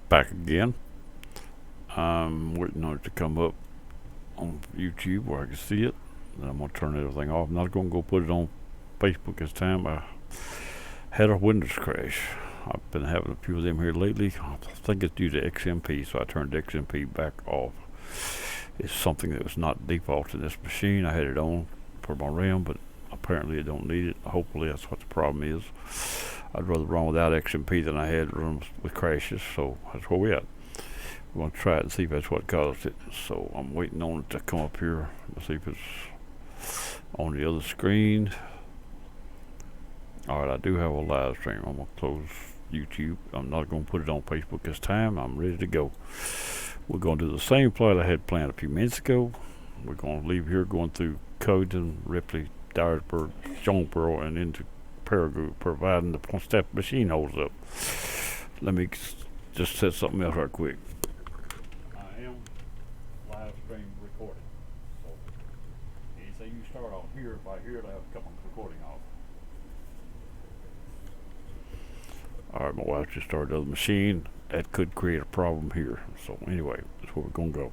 back again. I'm waiting on it to come up on YouTube where I can see it. Then I'm gonna turn everything off. I'm not gonna go put it on Facebook this time. I had a Windows crash. I've been having a few of them here lately. I think it's due to XMP, so I turned XMP back off. It's something that was not default in this machine. I had it on for my RAM, but apparently I don't need it. Hopefully that's what the problem is. I'd rather run without XMP than I had run with crashes, so that's where we're at. We're going to try it and see if that's what caused it. So I'm waiting on it to come up here to see if it's on the other screen. Alright, I do have a live stream. I'm going to close YouTube. I'm not going to put it on Facebook this time. I'm ready to go. We're going to do the same flight I had planned a few minutes ago. We're going to leave here going through Covington, Ripley, Dyersburg, Jonesboro, and into Paragould, providing the step machine holds up. Let me just set something else right quick. I am live stream recording. So anything you start on here, if I hear it, I have to come on recording off. Alright, my wife just started the other machine. That could create a problem here. So anyway, that's where we're gonna go.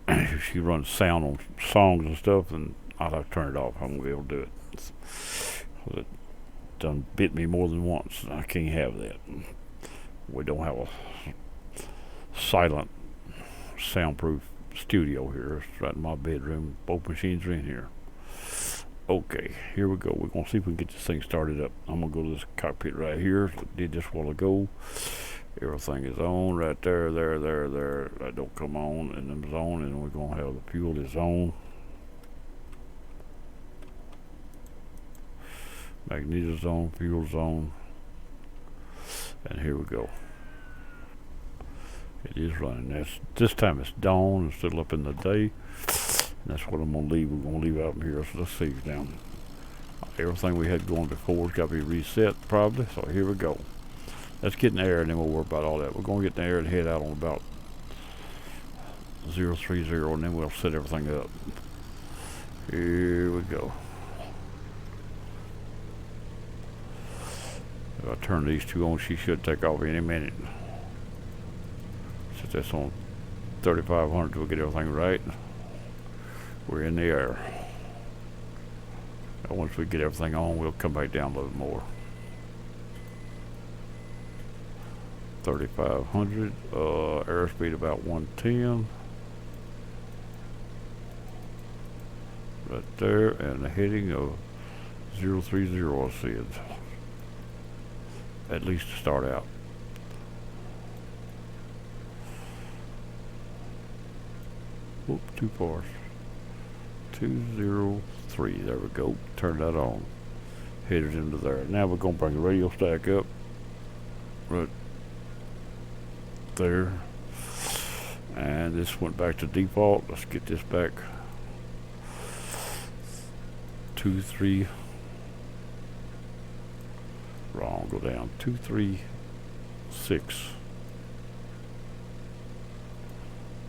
If she runs sound on songs and stuff, then I'll have to turn it off. I won't be able to do it. It done bit me more than once. I can't have that. We don't have a silent, soundproof studio here. It's right in my bedroom. Both machines are in here. Okay, here we go. We're going to see if we can get this thing started up. I'm going to go to this cockpit right here. Did this a while ago. Everything is on right there, there. That don't come on, and then it's on, and we're going to have the fuel is on. Magneto's on, fuel's on. And here we go. It is running. This time it's dawn. It's still up in the day. And that's what I'm going to leave. We're going to leave out in here. So let's see now. Everything we had going before has got to be reset probably. So here we go. Let's get in the air and then we'll worry about all that. We're going to get in the air and head out on about 030 and then we'll set everything up. Here we go. If I turn these two on, she should take off any minute. Set this on 3500 till we get everything right. We're in the air. And once we get everything on, we'll come back down a little more. 3500, airspeed about 110. Right there, and the heading of 030, I see it. At least to start out. Whoop, too far. 203, there we go. Turn that on. Headed into there. Now we're going to bring the radio stack up. Right there. And this went back to default. Let's get this back. 2-3. Wrong, go down. 236.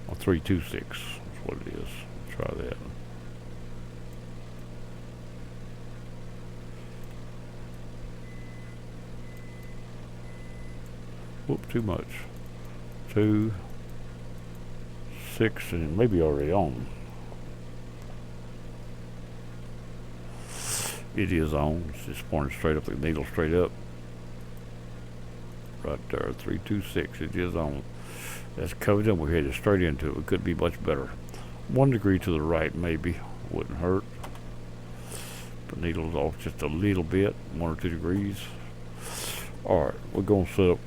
Or 326. That's what it is. Try that. Whoop, too much. 2, 6, and maybe already on. It is on. It's just pointing straight up, the needle straight up. Right there, 326. It is on. That's covered up. We're headed straight into it. It could be much better. 1 degree to the right, maybe. Wouldn't hurt. The needle's off just a little bit, 1 or 2 degrees. Alright, we're going to set up.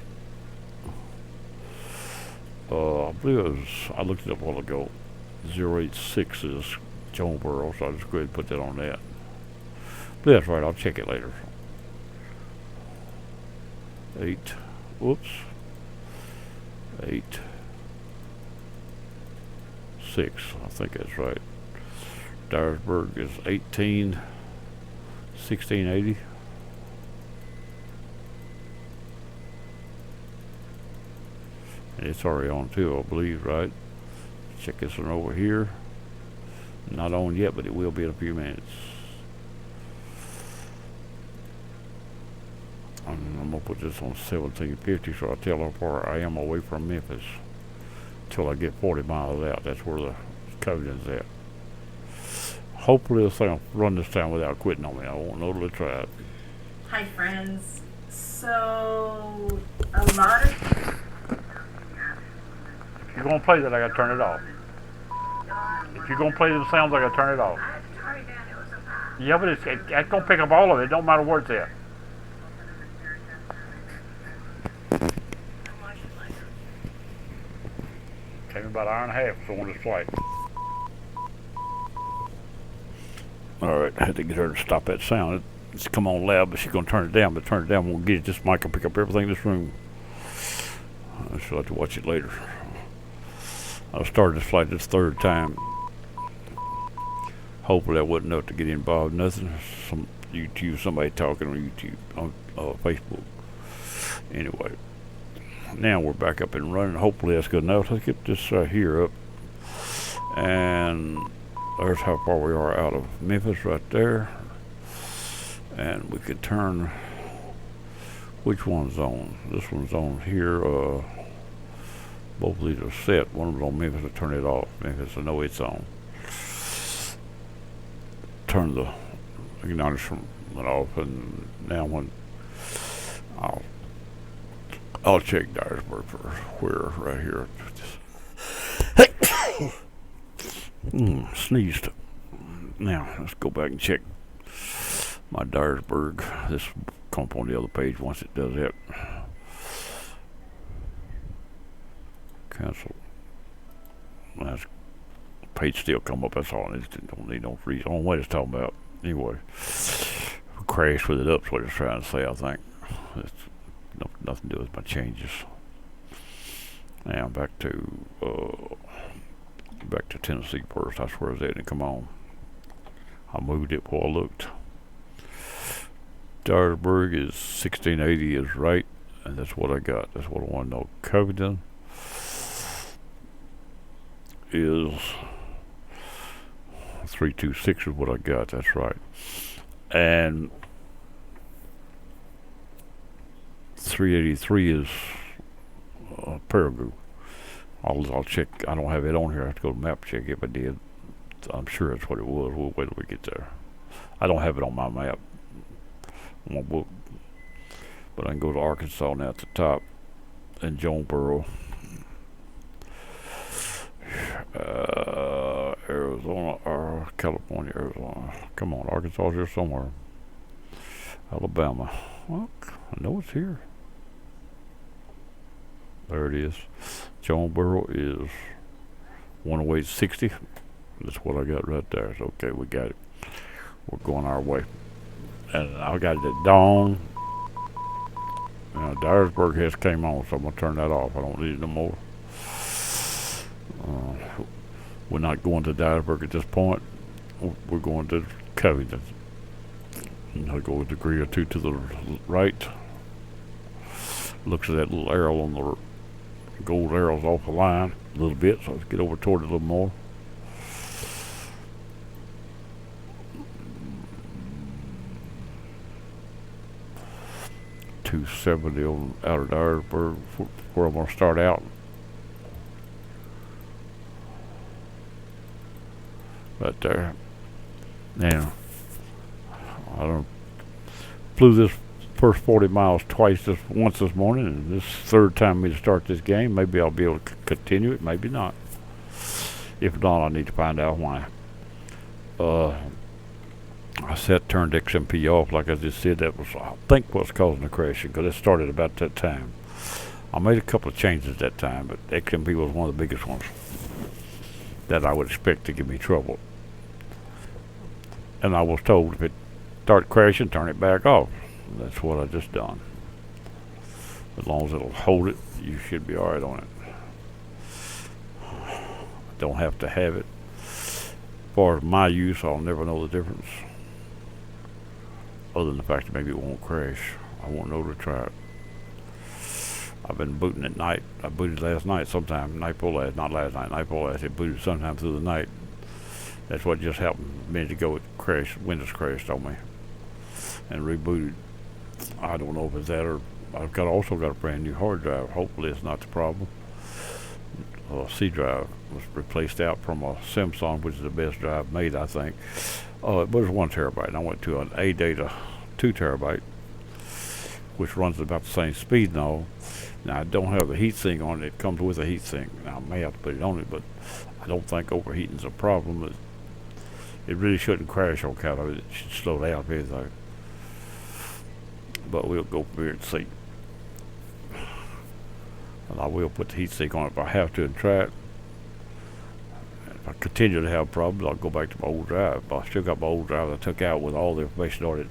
I believe it was, I looked it up a while ago. 086 is Jonesboro, so I'll just go ahead and put that on that. But that's right, I'll check it later. 8, whoops. 8, 6, I think that's right. Dyersburg is 18, 1680. And it's already on too, I believe, right? Check this one over here. Not on yet, but it will be in a few minutes. I'm gonna put this on 1750 so I tell how far I am away from Memphis till I get 40 miles out. That's where the Covington's at. Hopefully this thing will run this time without quitting on me. I won't know till I try it. Hi friends. So a lot of If you're gonna play that, I gotta turn it off. If you're gonna play the sounds, I gotta turn it off. Yeah, but it's gonna pick up all of it. It don't matter where it's at. Take me about an hour and a half so on this flight. Alright, I had to get her to stop that sound. It's come on loud, but she's gonna turn it down. But turn it down won't get it. This mic will pick up everything in this room. She'll have to watch it later. I started this flight this third time. Hopefully that wasn't enough to get involved. Nothing. Some YouTube, somebody talking on YouTube, on Facebook. Anyway, now we're back up and running. Hopefully that's good enough. Let's get this here up. And there's how far we are out of Memphis right there. And we could turn, which one's on? This one's on here. Both of these are set. One of them's on Memphis. I turn it off. Memphis, I know it's on. Turn the acknowledgement off, and now when I'll check Dyersburg for where right here. Sneezed. Now let's go back and check my Dyersburg. This will come up on the other page once it does that. Cancel. That's page still come up. That's all. It don't need no reason. I don't know what it's talking about. Anyway, crash with it up. That's what it's trying to say. I think it's nothing to do with my changes. Now back to Tennessee first. That's where I was at. And come on, I moved it before I looked. Dyersburg is 1680 is right, and that's what I got. That's what I want to know. Covington is 326 is what I got. That's right. And 383 is Paragu. I'll check. I don't have it on here. I have to go to map check if I did. I'm sure that's what it was. We'll wait till we get there. I don't have it on my map, on my book. But I can go to Arkansas now at the top, and Jonesboro. Arizona or California, Arizona. Come on, Arkansas's here somewhere. Alabama. Well, I know it's here. There it is. Jonesboro is 10860. That's what I got right there. So, okay, we got it. We're going our way. And I got it at dawn. Now, Dyersburg has came on, so I'm going to turn that off. I don't need it no more. We're not going to Dyersburg at this point. We're going to Covington. And I'll go a degree or two to the right. Looks at that little arrow on the gold arrows off the line a little bit, so let's get over toward it a little more. .270 on outer Dyersburg, where I'm going to start out. Right there. Now, I flew this first 40 miles once this morning, and this third time me to start this game. Maybe I'll be able to continue it, maybe not. If not, I need to find out why. I turned XMP off, like I just said. That was, I think, what's causing the crashing, because it started about that time. I made a couple of changes that time, but XMP was one of the biggest ones that I would expect to give me trouble. And I was told if it started crashing, turn it back off. That's what I just done. As long as it'll hold it, you should be alright on it. Don't have to have it. As far as my use, I'll never know the difference. Other than the fact that maybe it won't crash. I won't know to try it. I've been booting at night. I booted last night sometime. Night before last, not last night. Night before last, it booted sometime through the night. That's what just happened a minute ago. It crashed. Windows crashed on me and rebooted. I don't know if it's that or also got a brand new hard drive. Hopefully, it's not the problem. C drive was replaced out from a Samsung, which is the best drive made, I think. It was 1 terabyte, and I went to an A-Data 2 terabyte, which runs about the same speed and all. Now, I don't have the heatsink on it. It comes with a heatsink. Now, I may have to put it on it, but I don't think overheating's a problem. It really shouldn't crash on account of it. It should slow down everything. But we'll go from here and see. And I will put the heatsink on it if I have to and try it. If I continue to have problems, I'll go back to my old drive. But I still got my old drive I took out with all the information on it.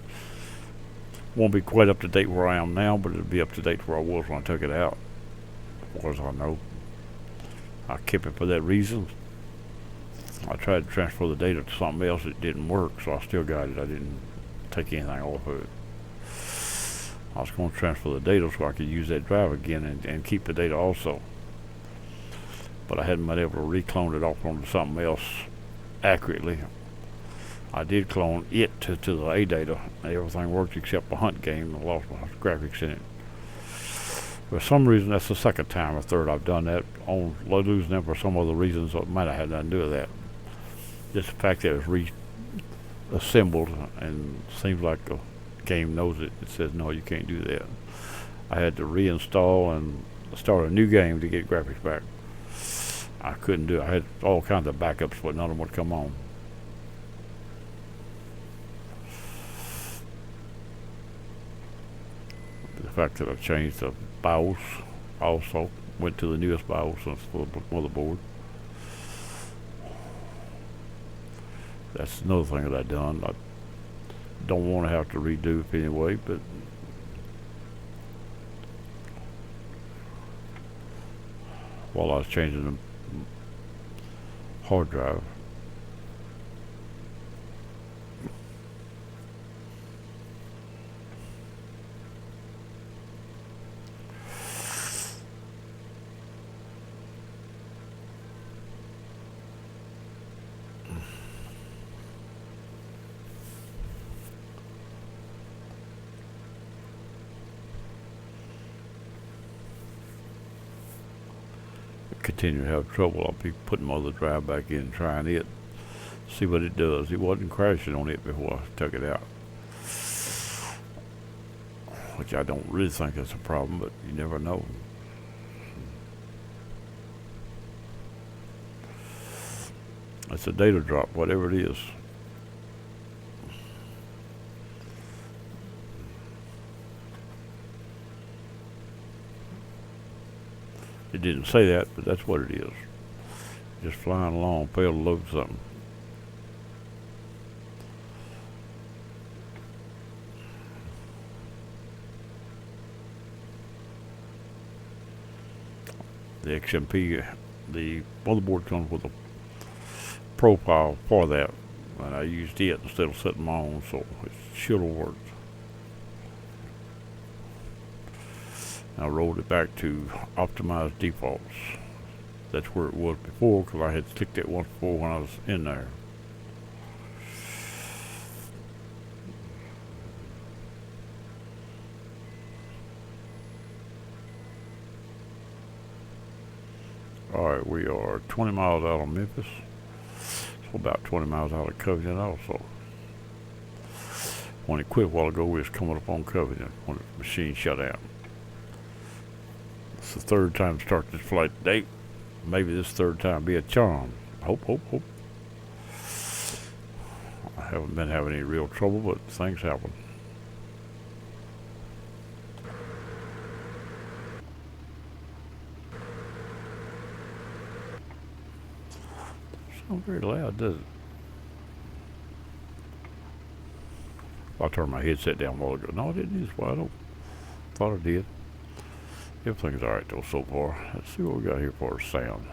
Won't be quite up to date where I am now, but it'll be up to date where I was when I took it out. As far as I know. I kept it for that reason. I tried to transfer the data to something else. It didn't work, so I still got it. I didn't take anything off of it. I was going to transfer the data so I could use that drive again and keep the data also. But I hadn't been able to reclone it off onto something else accurately. I did clone it to the A-Data. Everything worked except the hunt game. I lost my graphics in it. For some reason, that's the second time or third I've done that. On losing them for some other reasons that might have had nothing to do with that. Just the fact that it was reassembled and seems like a game knows it. It says no, you can't do that. I had to reinstall and start a new game to get graphics back. I couldn't do it. I had all kinds of backups, but none of them would come on. The fact that I changed the BIOS also went to the newest BIOS for the motherboard. That's another thing that I've done. I don't want to have to redo it anyway, but while I was changing the hard drive, continue to have trouble. I'll be putting my other drive back in and trying it, see what it does. It wasn't crashing on it before I took it out, which I don't really think is a problem, but you never know. It's a data drop, whatever it is. It didn't say that, but that's what it is. Just flying along, failed to load something. The XMP, the motherboard comes with a profile for that, and I used it instead of setting my own, so it should have worked. I rolled it back to optimized defaults. That's where it was before, because I had clicked it once before when I was in there. Alright, we are 20 miles out of Memphis. So about 20 miles out of Covington also. When it quit a while ago, we was coming up on Covington when the machine shut down. It's the third time to start this flight today. Maybe this third time be a charm. Hope. I haven't been having any real trouble, but things happen. It's not very loud, does it? I turned my headset down a while ago. No, I didn't. It's wide open. Thought I did. Everything's alright though so far. Let's see what we got here for sound.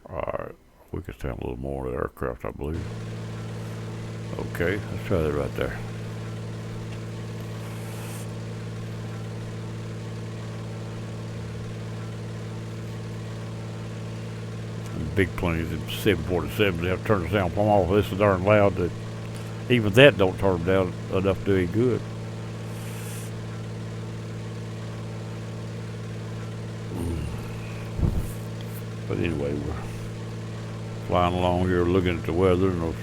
Alright, we can sound a little more of the aircraft, I believe. Okay, let's try that right there. big planes in 747, they have to turn the sound plumb off. This is darn loud that even that don't turn them down enough to do any good. But anyway, we're flying along here looking at the weather and the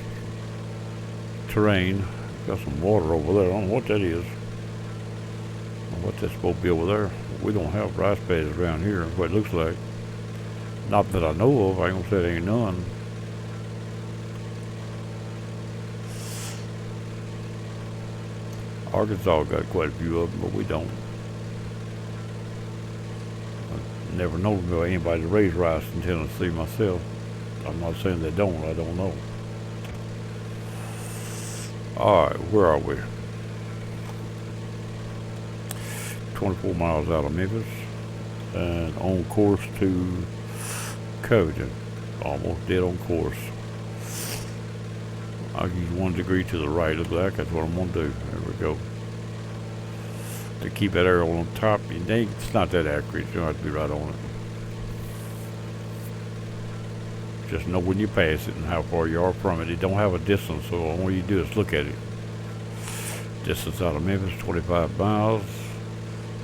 terrain. Got some water over there. I don't know what that is. I don't know what that's supposed to be over there. We don't have rice paddies around here. That's what it looks like. Not that I know of. I ain't gonna say there ain't none. Arkansas got quite a few of them, but we don't. I never known of anybody to raise rice in Tennessee myself. I'm not saying they don't. I don't know. All right, where are we? 24 miles out of Memphis and on course to Covington. Almost dead on course. I'll use 1 degree to the right of that. That's what I'm going to do. There we go. To keep that arrow on top, it's not that accurate. You don't have to be right on it. Just know when you pass it and how far you are from it. It don't have a distance, so all you do is look at it. Distance out of Memphis, 25 miles,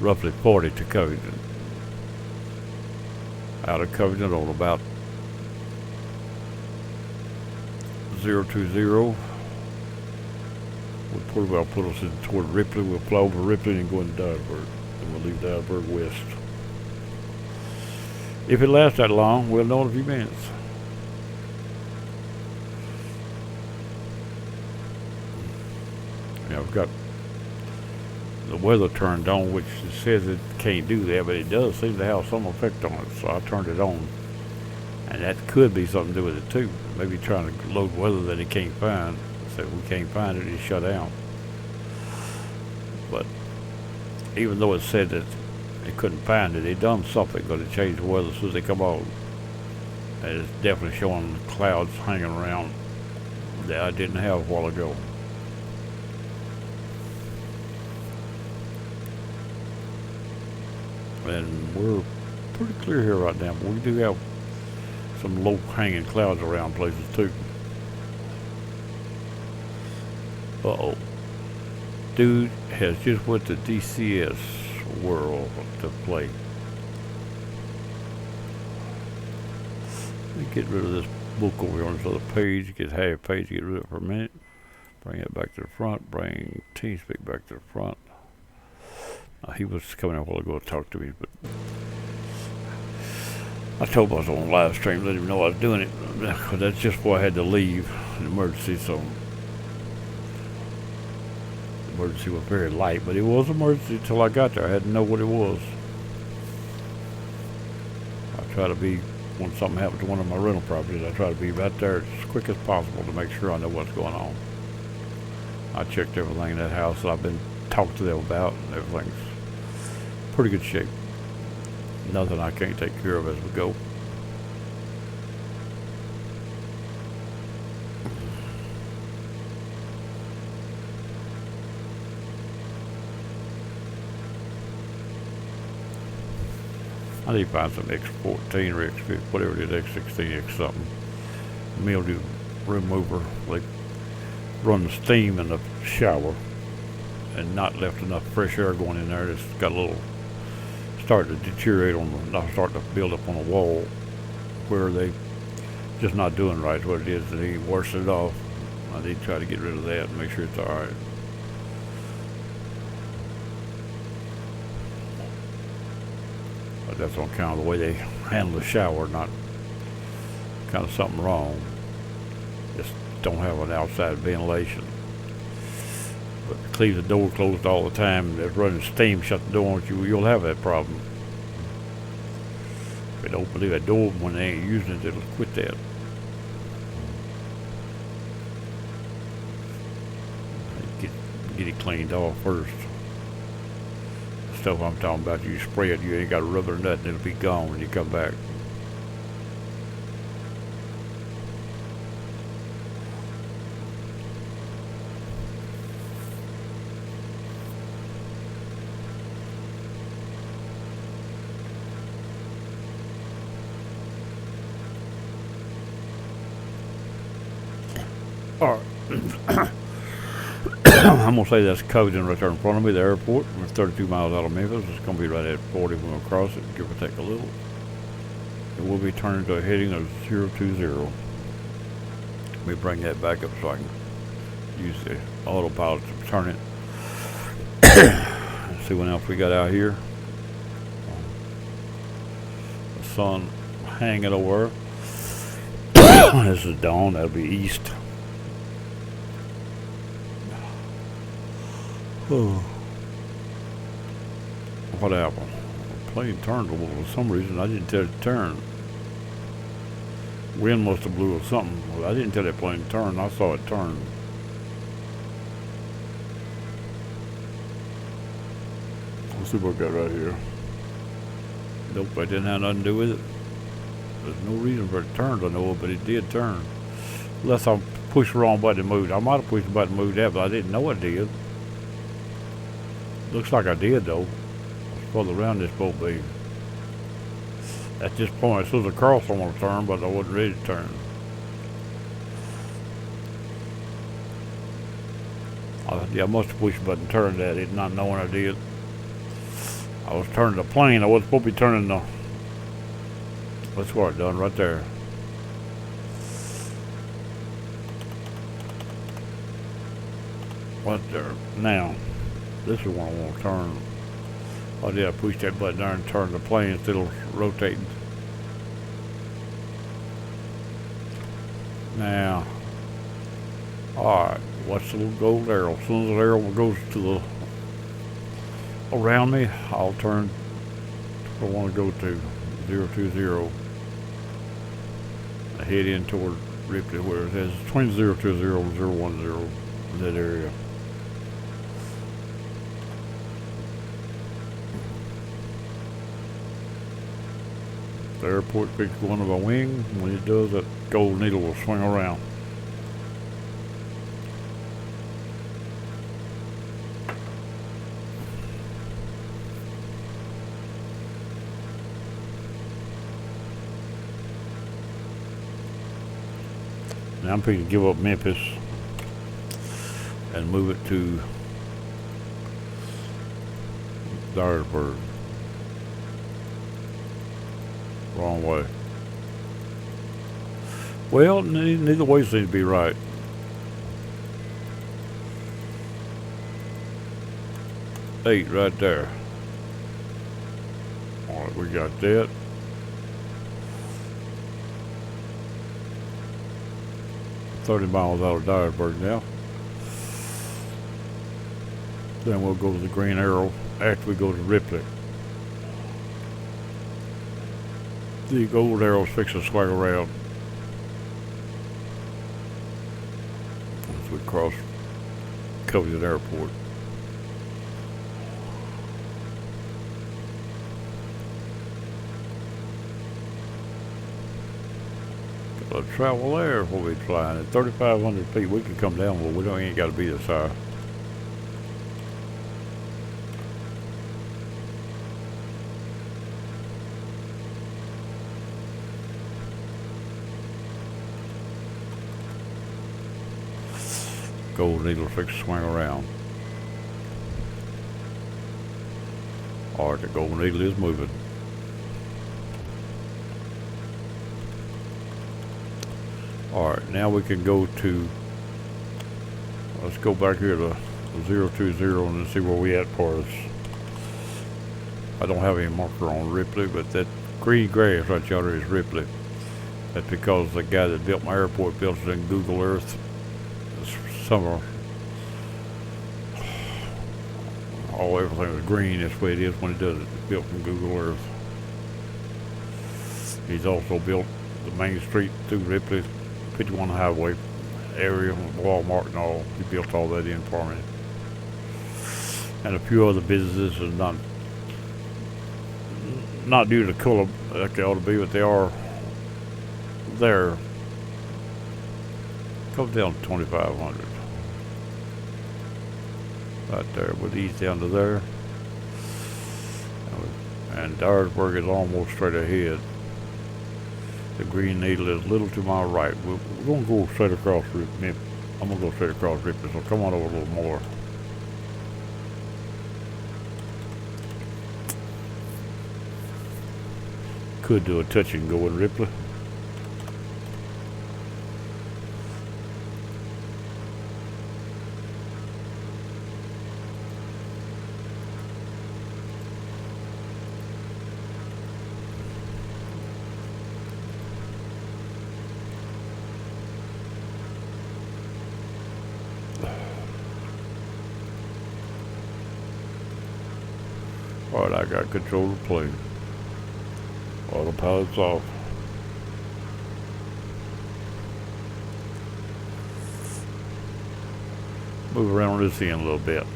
roughly 40 to Covington. Out of Covington on about 020. We'll put us in toward Ripley. We'll fly over Ripley and go into Dyersburg. And we'll leave Dyersburg west. If it lasts that long, we'll know in a few minutes. Yeah, I've got the weather turned on, which says it can't do that, but it does seem to have some effect on it, so I turned it on. And that could be something to do with it too. Maybe trying to load weather that it can't find. So if we can't find it, it's shut down. But even though it said that it couldn't find it, it done something because it changed the weather as soon as they come on. And it's definitely showing clouds hanging around that I didn't have a while ago. And we're pretty clear here right now, but we do have some low hanging clouds around places too. Uh-oh. Dude has just went to DCS World to play. Let me get rid of this book over here on this other page. Get half page, get rid of it for a minute. Bring it back to the front. Bring TeamSpeak back to the front. He was coming out a while ago to talk to me, but I told him I was on live stream, let him know I was doing it, because that's just why I had to leave, an emergency, so the emergency was very light, but it was an emergency until I got there. I had to know what it was. I try to be, when something happens to one of my rental properties, I try to be right there as quick as possible to make sure I know what's going on. I checked everything in that house that I've been talked to them about, and everything's pretty good shape. Nothing I can't take care of as we go. I need to find some X14 or X15, whatever it is, X16, X something. Mildew remover. They run the steam in the shower and not left enough fresh air going in there. It's got a little, starting to deteriorate on the, not starting to build up on the wall where they just not doing right. What it is, that he washed it off. I need to try to get rid of that and make sure it's alright. But that's on account of the way they handle the shower, not kind of something wrong. Just don't have an outside ventilation. But if you leave the door closed all the time and it's running steam, shut the door on you, you'll have that problem. If they don't leave that door when they ain't using it, it'll quit that. Get it cleaned off first. The stuff I'm talking about, you spray it, you ain't got to rub it or nothing, it'll be gone when you come back. Alright. I'm gonna say that's Covington right there in front of me, the airport. We're 32 miles out of Memphis. It's gonna be right at 40 when we cross it, give or take a little. It will be turning to a heading of 020. Let me bring that back up so I can use the autopilot to turn it. Let's see what else we got out here. The sun hanging over. This is dawn, that'll be east. Oh. What happened? The plane turned a little for some reason. I didn't tell it to turn. Wind must have blew or something. Well, I didn't tell that plane to turn. I saw it turn. Let's see what we got right here. Nope, I didn't have nothing to do with it. There's no reason for it to turn, I know, but it did turn. Unless I pushed the wrong button to move. I might have pushed the button to move that, but I didn't know I did. Looks like I did, though. As further around this boat be. At this point, it says across I want to turn, but I wasn't ready to turn. Yeah, I must have pushed the button to turn that, it not knowing I did. I was turning the plane, I wasn't supposed to be turning the... That's what I done right there. Right there. Now, this is what I want to turn. Oh, did I push that button there and turn the plane instead of rotating? Now, alright, watch the little gold arrow. As soon as the arrow goes to the around me, I'll turn to where I want to go to 020. I head in toward Ripley where it says between 020 and 010 in that area. The airport picks one of a wing. When it does, that gold needle will swing around. Now I'm going to give up Memphis and move it to Dyersburg. Wrong way. Well, neither way seems to be right. Eight right there. Alright, we got that. $30 miles out of Dyersburg now. Then we'll go to the Green Arrow after we go to Ripley. The gold arrow's fixing to swing around as we cross Covington Airport. Got to travel there before we flying. At 3,500 feet, we can come down, but we ain't got to be this high. Gold needle fix to swing around. Alright, the gold needle is moving. Alright, now we can go to, let's go back here to 020 and see where we at for us. I don't have any marker on Ripley, but that green grass right yonder is Ripley. That's because the guy that built my airport built it in Google Earth. Summer, everything was green. That's the way it is when it does it. It's built from Google Earth. He's also built the main street through Ripley, 51 highway area, Walmart and all. He built all that in for me. And a few other businesses, and not due to color like they ought to be, but they are there. Comes down to 2,500. Right there, with east down to there. And Dyersburg is almost straight ahead. The green needle is a little to my right. We're going to go straight across I'm gonna go straight across Ripley, so come on over a little more. Could do a touch and go in Ripley. Alright, I got control of the plane. Autopilot's off. Move around on this end a little bit.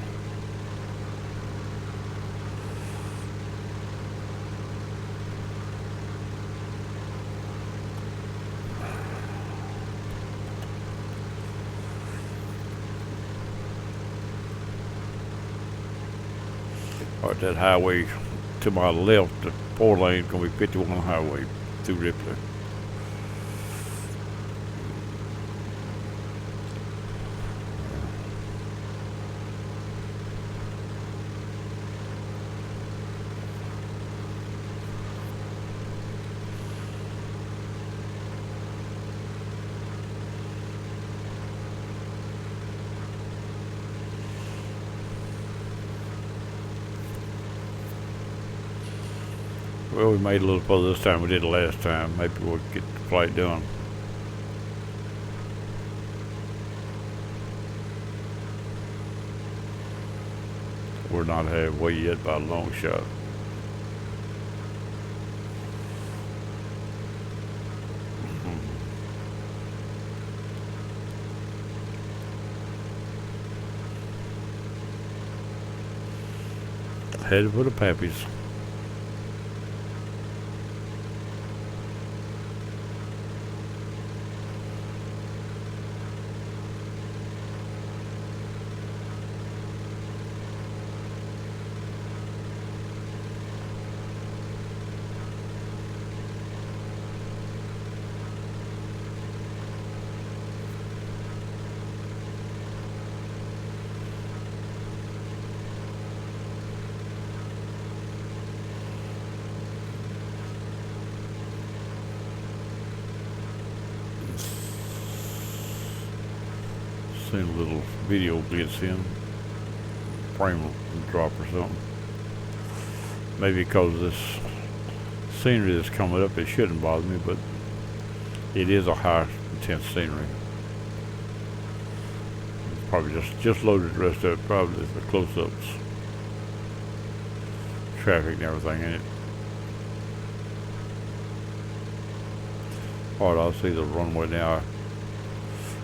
Alright, that highway to my left, the 4 lane, gonna be 51 highway through Ripley. Well, we made a little further this time than we did the last time. Maybe we'll get the flight done. We're not halfway yet by a long shot. Headed for the Pappies. Seen a little video glitch in. Frame drop or something. Maybe because this scenery that's coming up, it shouldn't bother me, but it is a high intense scenery. It's probably just loaded the rest of it, probably the close-ups. Traffic and everything in it. Alright, I see the runway now.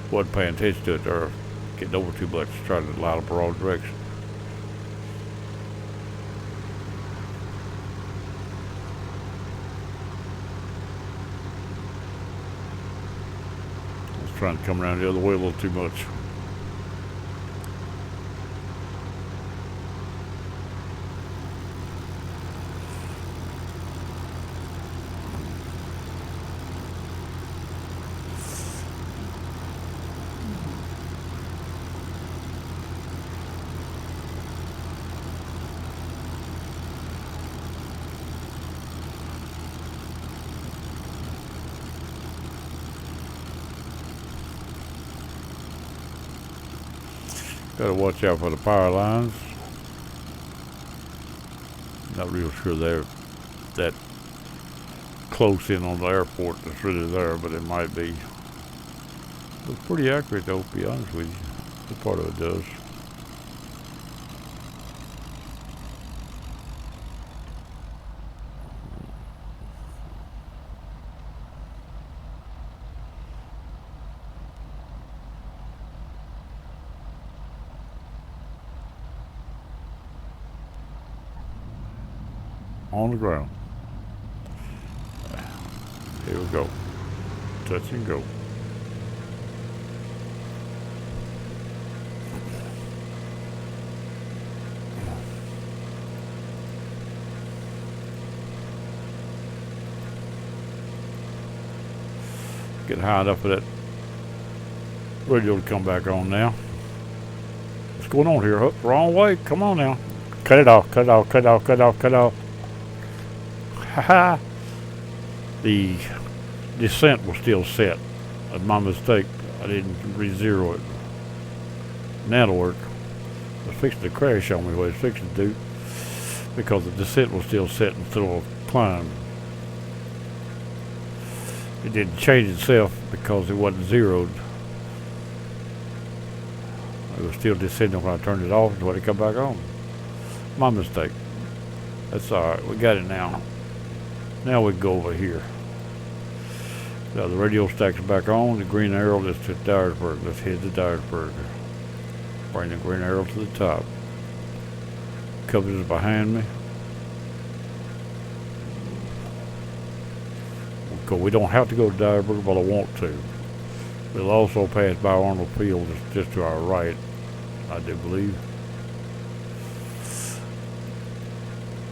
Wasn't paying attention to it there, getting over too much, trying to line up the wrong direction. I was trying to come around the other way a little too much. Gotta watch out for the power lines. Not real sure they're that close in on the airport that's really there, but it might be. Looks pretty accurate though, to be honest with you. That part of it does. On the ground. Here we go. Touch and go. Get high enough for that Radio to come back on now. What's going on here? Oh, wrong way. Come on now. Cut it off. Cut it off. Cut it off. Cut it off. Cut it off. Ha ha. The descent was still set. That's my mistake. I didn't re-zero it. Now it'll work. It was fixing to crash on me what it's fixing to do because the descent was still set instead of climb. It didn't change itself because it wasn't zeroed. It was still descending when I turned it off until it come back on. My mistake. That's alright. We got it now. Now we go over here. Now the radio stack's back on. The green arrow is to Dyersburg. Let's head to Dyersburg. Bring the green arrow to the top. Covers is behind me. Because we don't have to go to Dyersburg, but I want to. We'll also pass by Arnold Field just to our right, I do believe.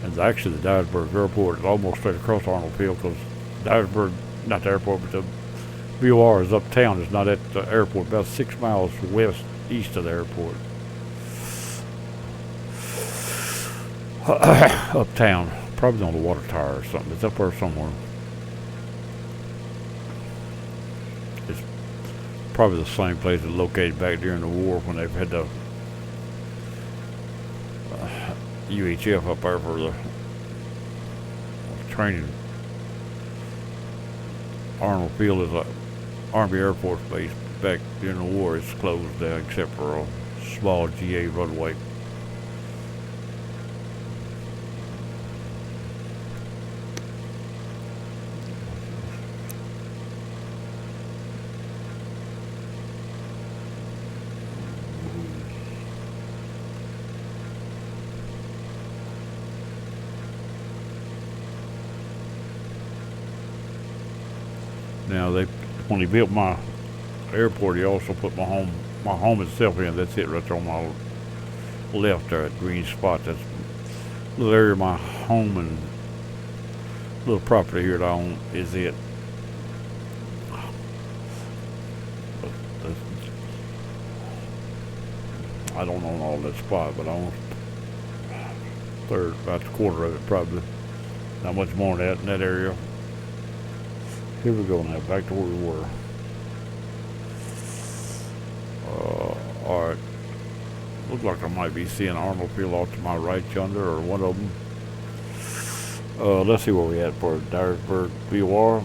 And actually the Dyersburg Airport is almost straight across Arnold Field because Dyersburg, not the airport, but the VOR is uptown. It's not at the airport, about 6 miles east of the airport. Uptown, probably on the water tower or something. It's up there somewhere. It's probably the same place it's located back during the war when they've had the UHF up there for the training. Arnold Field is a Army Air Force base. Back during the war, it's closed down except for a small GA runway. Now when he built my airport, he also put my home itself in. That's it right there on my left there, that green spot. That's a little area of my home and little property here that I own is it. But I don't own all that spot, but I own about a quarter of it probably. Not much more than that in that area. Here we go now, back to where we were. Alright. Looks like I might be seeing Arnold Field off to my right yonder, or one of them. Let's see where we at for Dyersburg VOR.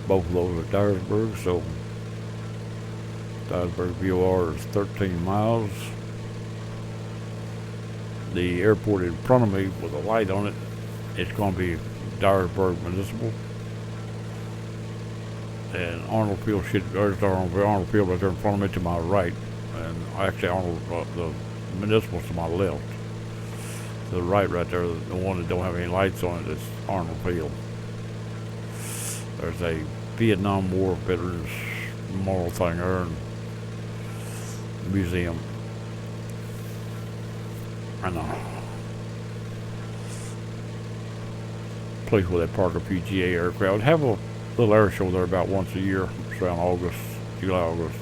Both of those are Dyersburg, so Dyersburg VOR is 13 miles. The airport in front of me with a light on it, it's going to be Dyersburg Municipal. And Arnold Field there's Arnold Field right there in front of me to my right. And actually the Municipal's to my left. To the right there, the one that don't have any lights on it is Arnold Field. There's a Vietnam War Veterans Memorial thing there and museum. And place where they park a few GA aircraft. Have a little air show there about once a year. It's around July, August.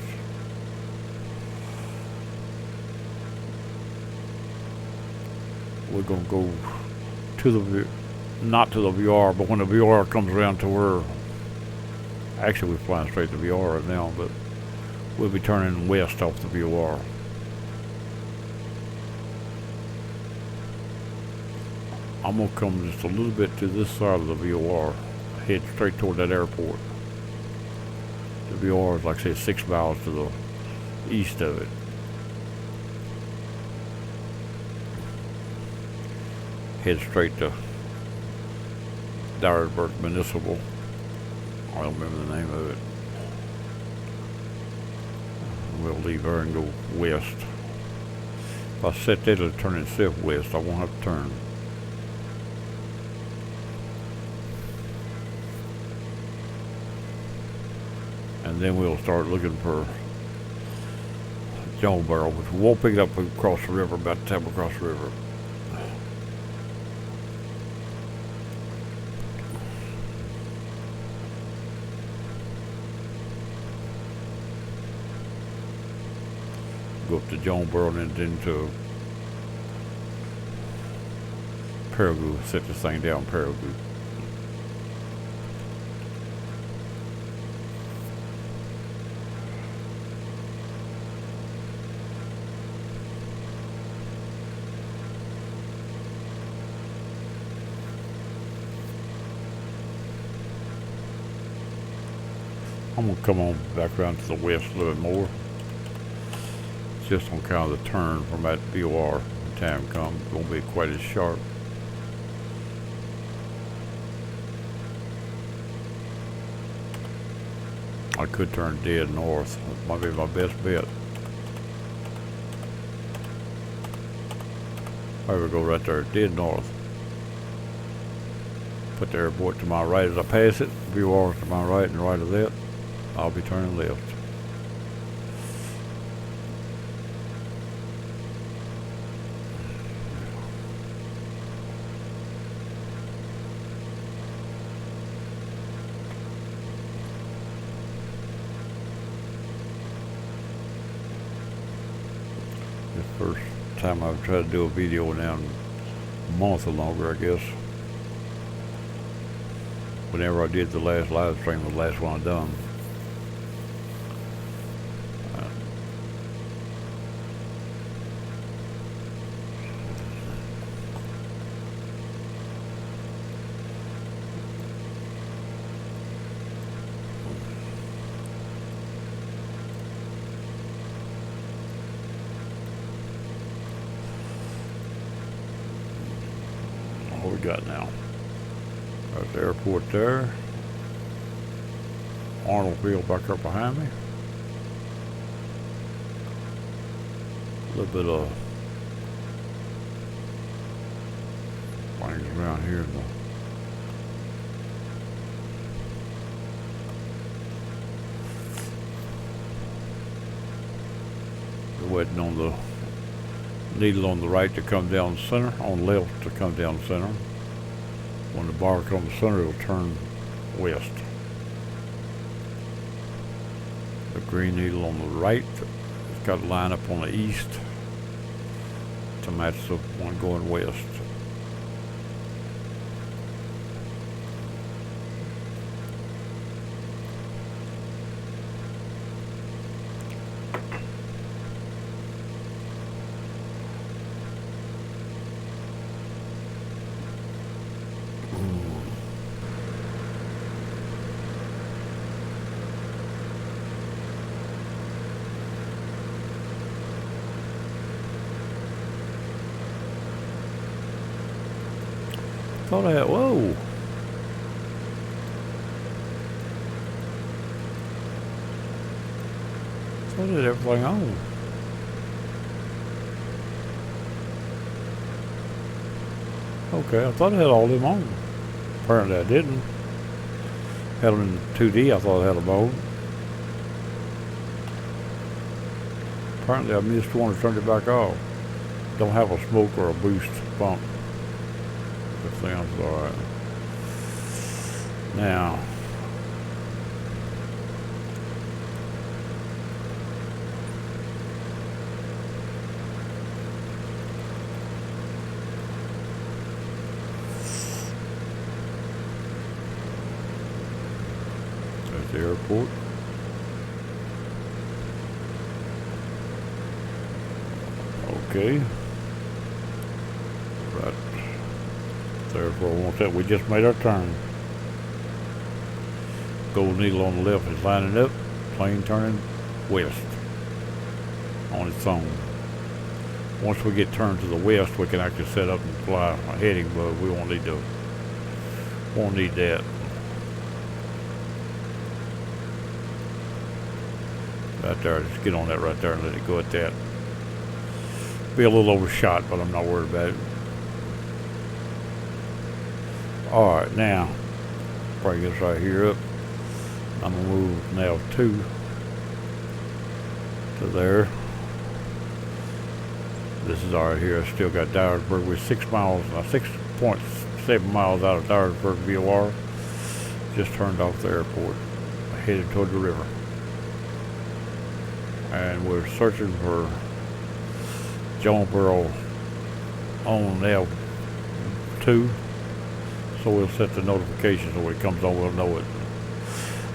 We're gonna go to not to the VR, but when the VR comes around to where, actually we're flying straight to VR right now, but we'll be turning west off the VR. I'm going to come just a little bit to this side of the VOR, head straight toward that airport. The VOR is, like I said, 6 miles to the east of it. Head straight to Dyersburg Municipal. I don't remember the name of it. We'll leave there and go west. If I set that, it'll turn itself west. I won't have to turn. And then we'll start looking for Jonesboro, which we won't pick it up across the river, about the time across the river. go up to Jonesboro and then to Paragould, set this thing down in Paragould. I'm gonna come on back around to the west a little bit more. Just on kind of the turn from that VOR when time comes. It won't be quite as sharp. I could turn dead north. That might be my best bet. There we go, right there, dead north. Put the airport to my right as I pass it. VOR to my right and right of that. I'll be turning left. This first time I've tried to do a video now in a month or longer, I guess. Whenever I did the last live stream, the last one I done. What we got now? There's the airport there. Arnold Field back up behind me. A little bit of things around here in the waiting on the needle on the right to come down center, on the left to come down center. When the bar comes center, it'll turn west. The green needle on the right, it's got to line up on the east to match the one going west. Thought I had, whoa. Thought I had everything on. Okay, I thought I had all them on. Apparently I didn't. Had them in 2D, I thought I had them on. Apparently I missed one and turned it back off. Don't have a smoke or a boost pump. That sounds alright. Now, there's the airport. Okay. Right. Therefore, once that we just made our turn. Gold needle on the left is lining up. Plane turning west on its own. Once we get turned to the west, we can actually set up and fly a heading, but we won't need that. Right there, just get on that right there and let it go at that. Be a little overshot, but I'm not worried about it. Alright, now, bring this right here up. I'm going to move nav 2 to there. This is right here. I still got Dyersburg. We're 6.7 miles out of Dyersburg VOR. Just turned off the airport, headed toward the river. And we're searching for John Burrow on L2, so we'll set the notification so when it comes on we'll know it.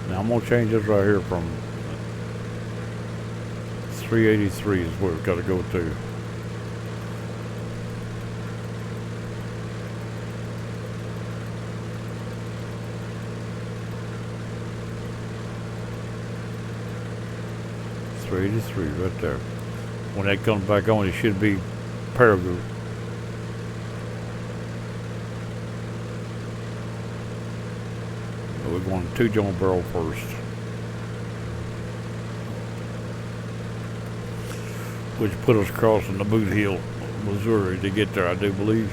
Now I'm gonna change this right here from 383 is where we've got to go to. .383 right there. When that comes back on, it should be paragraph. We're going to John Burrow first, which put us crossing the Boot Hill, Missouri to get there, I do believe.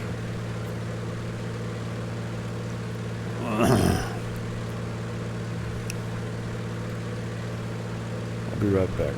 I'll be right back.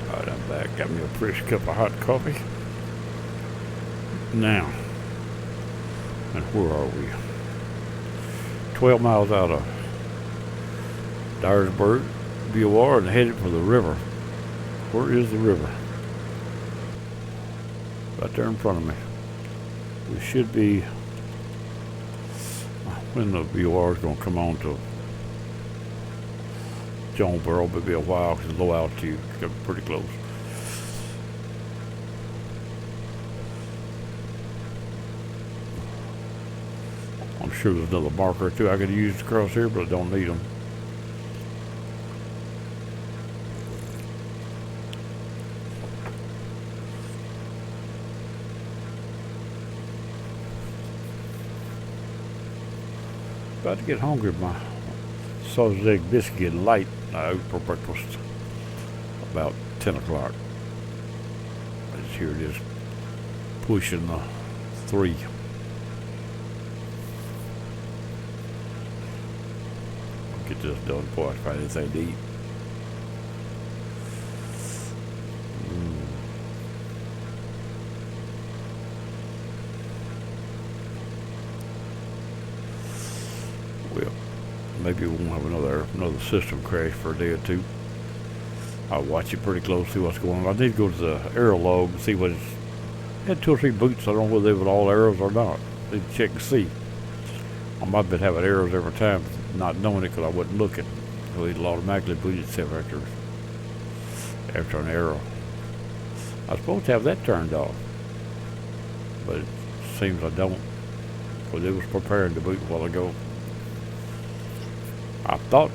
Alright, I'm back. Got me a fresh cup of hot coffee. Now, and where are we? 12 miles out of Dyersburg, BOR, and headed for the river. Where is the river? Right there in front of me. We should be, when the BOR is going to come on to John Burrow, but it'll be a while because it's low altitude. It's got to be pretty close. I'm sure there's another marker or two I could use to cross here, but I don't need them. About to get hungry. My sausage egg biscuit getting light. I ate for breakfast about 10 o'clock. Here it is, pushing the 3. Get this done before I find anything to eat. Well, maybe we won't have another system crash for a day or two. I'll watch it pretty close, see what's going on. I need to go to the arrow log and see what it's. I had 2 or 3 boots. I don't know whether they were all arrows or not. I need to check and see. I might have been having arrows every time, not knowing it because I wasn't looking. So it'll automatically boot itself after an arrow. I was supposed to have that turned off, but it seems I don't, because it was preparing to boot a while ago. I thought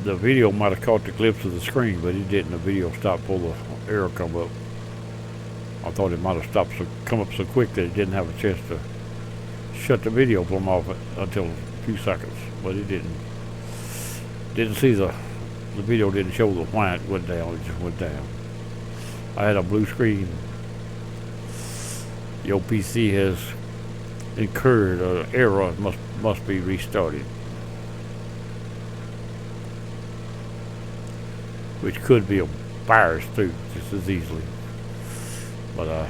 the video might have caught the clips of the screen, but it didn't. The video stopped before the arrow come up. I thought it might have stopped come up so quick that it didn't have a chance to shut the video from off until a few seconds, but it didn't. Didn't see the video didn't show the why it went down. It just went down. I had a blue screen. Your PC has incurred an error. Must be restarted. which could be a virus too, just as easily. But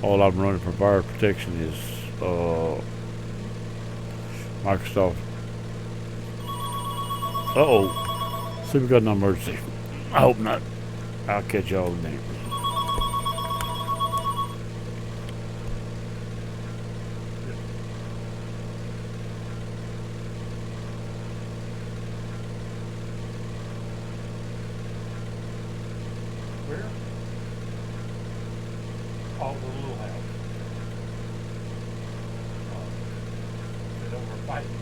all I'm running for virus protection is Microsoft. Uh-oh. See, we got an emergency. I hope not. I'll catch y'all in there. Where? Oh, the little house. They're over fighting.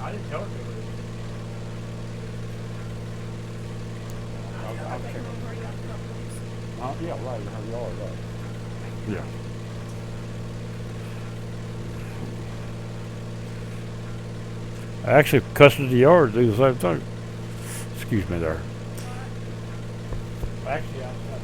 I didn't tell her to. Yeah, right, in her yard, right. Yeah. I actually custom the yard do the same thing. Excuse me there. Actually, outside.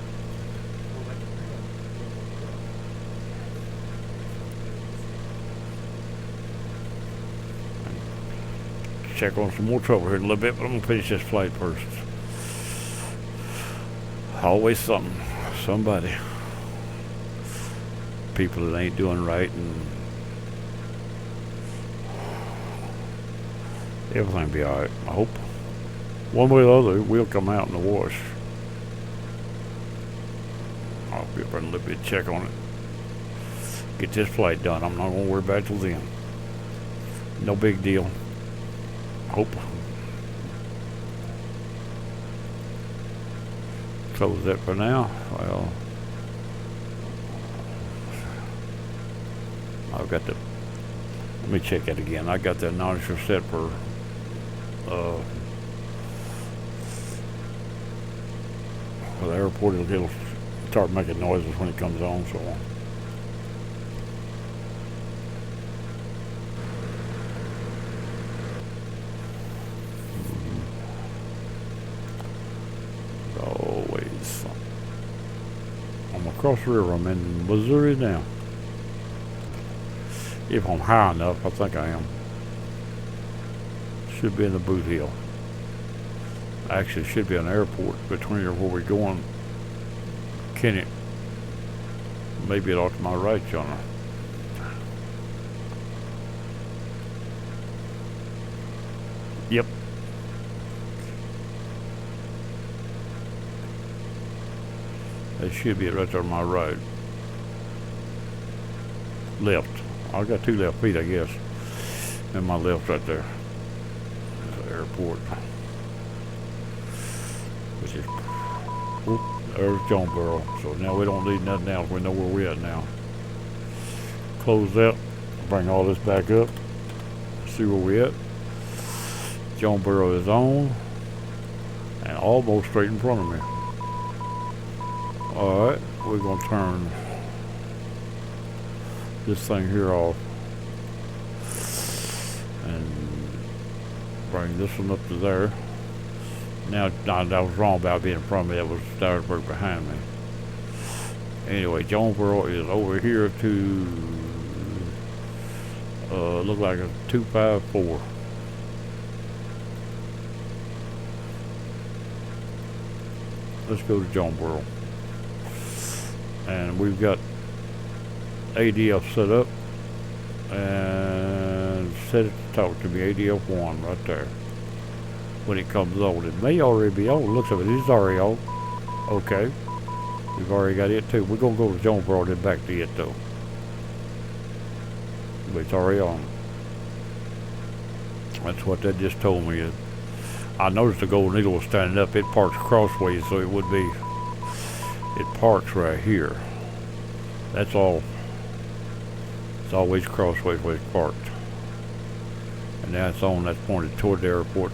Check on some more trouble here in a little bit, but I'm gonna finish this flight first. Always something, somebody, people that ain't doing right, and everything will be all right. I hope one way or the other we'll come out in the wash. I'll be up there in a little bit, check on it, get this flight done. I'm not gonna worry about it till then. No big deal. Hope. Close that for now. Well, I've got the. Let me check it again. I got the announcer set for. For the airport, it'll start making noises when it comes on. So. I'm across the river. I'm in Missouri now. If I'm high enough, I think I am. Should be in the boot hill. Actually, should be an airport between where we're going. Kenny. Maybe it off to my right, Jonah. Yep. That should be it right there on my right. Left. I got two left feet, I guess. And my left right there. There's the airport. Which is, whoop, there's Jonesboro. So now we don't need nothing else. We know where we're at now. Close that. Bring all this back up. See where we're at. Jonesboro is on. And almost straight in front of me. Alright, we're going to turn this thing here off and bring this one up to there. Now, I was wrong about being in front of me. That was Stoursburg behind me. Anyway, Jonesboro is over here to look like a 254. Let's go to Jonesboro. And we've got ADF set up and set it to talk to me. ADF 1 right there. When it comes on, it may already be on. Looks of it is already on. Okay, we've already got it too. We're gonna go to Jonesboro and then back to it though. But it's already on. That's what that just told me. I noticed the gold needle was standing up. It parks crossways, so it would be. It parks right here. That's all. It's always crossways where it's parked. And now it's on. That's pointed toward the airport.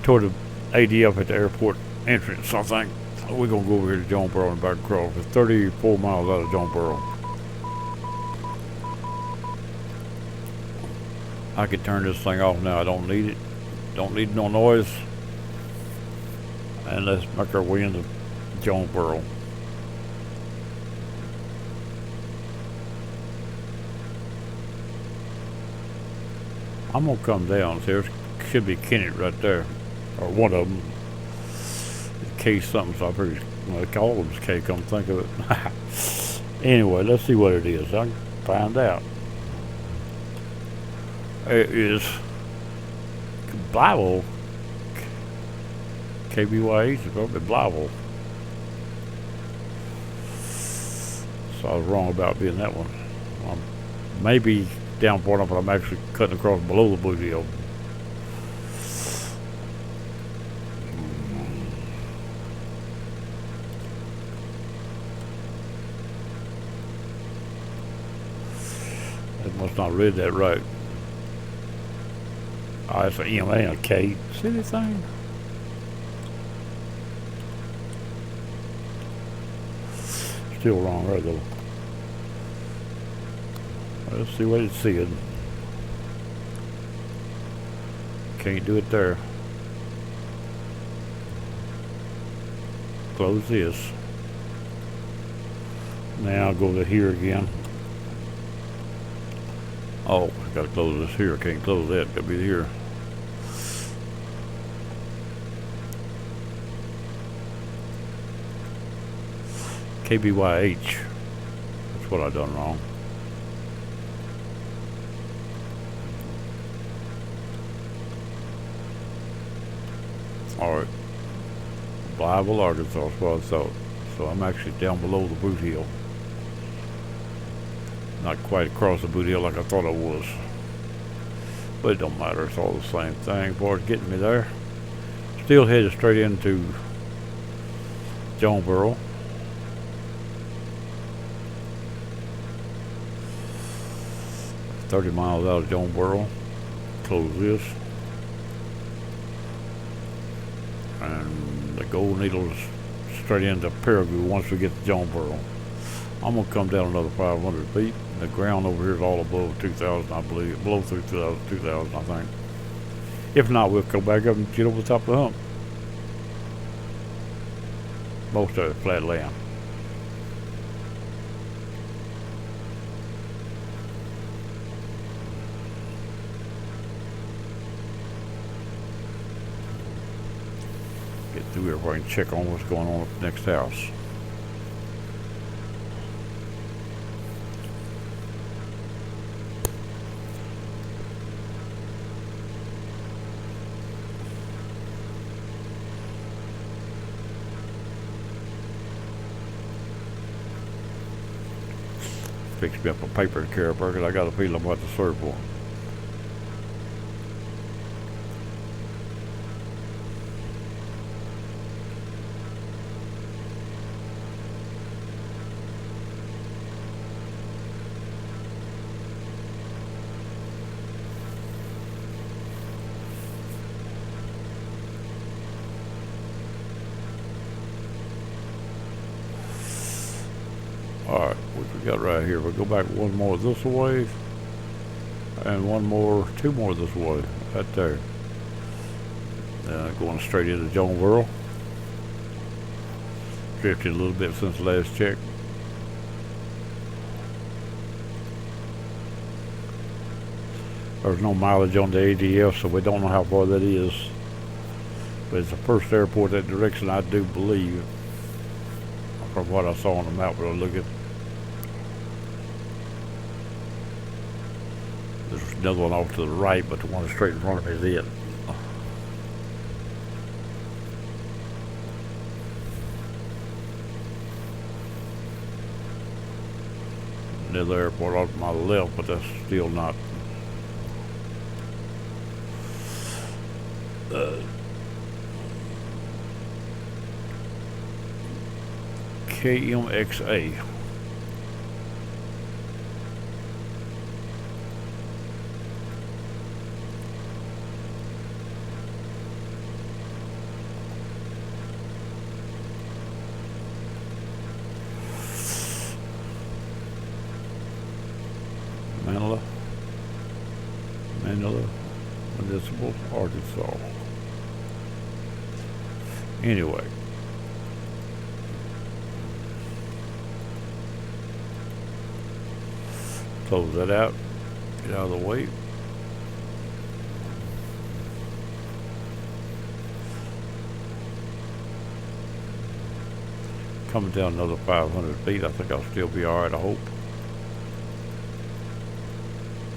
Toward the ADF at the airport entrance, I think. We're gonna go over here to Jonesboro and back across. It's 34 miles out of Jonesboro. I could turn this thing off now. I don't need it. Don't need no noise. And let's make our way into Jonesboro. I'm gonna come down. See, there should be Kennett right there. Or one of them. K something, so I figured, well, all of them's K, come think of it. Anyway, let's see what it is. I can find out. It is Bible. KBYH is probably Bible. So I was wrong about being that one. Maybe down far enough, but I'm actually cutting across below the Blue Hill. I must not read that right. Oh, it's an EMA and a K. Silly thing. Still wrong there though. Let's see what it's saying. Can't do it there. Close this. Now I'll go to here again. Oh, I gotta close this here. I can't close that. Gotta be here. KBYH. That's what I done wrong. Alright. Blyville, Arkansas. That's what I thought. So I'm actually down below the Boot Hill. Not quite across the Boot Hill like I thought I was. But it don't matter. It's all the same thing. Boy, it's getting me there. Still headed straight into Jonesboro. $30 miles out of Jonesboro. Close this. And the gold needle's straight into Paragould once we get to Jonesboro. I'm going to come down another 500 feet. The ground over here is all above 2,000, I believe. Below 2,000, I think. If not, we'll go back up and get over the top of the hump. Most of it flat land. Get through here where I can check on what's going on at the next house. Fix me up a paper to carry because I got a feeling I'm about to serve one. Alright, what we got right here. We'll go back one more this way, and two more this way, right there. Going straight into Jonesboro. Drifted a little bit since the last check. There's no mileage on the ADF, so we don't know how far that is. But it's the first airport that direction, I do believe, from what I saw on the map when I look at. There's another one off to the right, but the one straight in front of me is it. Another airport off to my left, but that's still not. KMXA. Manila Municipal, Arkansas. Anyway. Close that out. Get out of the way. Coming down another 500 feet. I think I'll still be alright, I hope.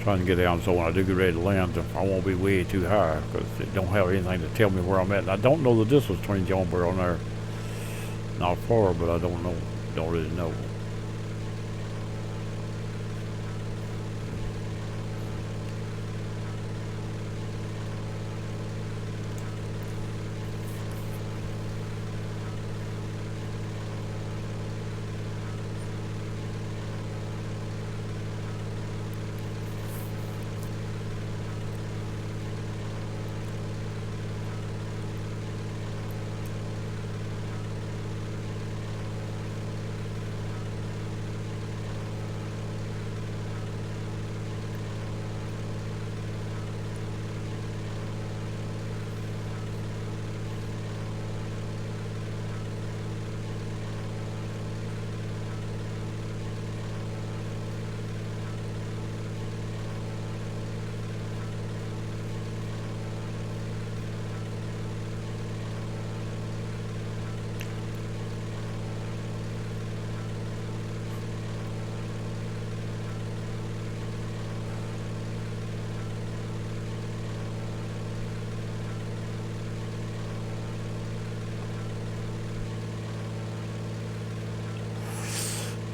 Trying to get down so when I do get ready to land, I won't be way too high because it don't have anything to tell me where I'm at. And I don't know the distance between Jonesboro and there. Not far, but I don't know. Don't really know.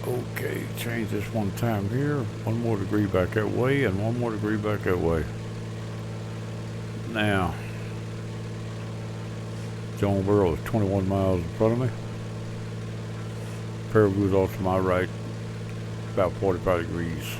Okay, change this one time here. 1 more degree back that way, and 1 more degree back that way. Now, Jonesboro is 21 miles in front of me. Paraguay's off to my right, about 45 degrees.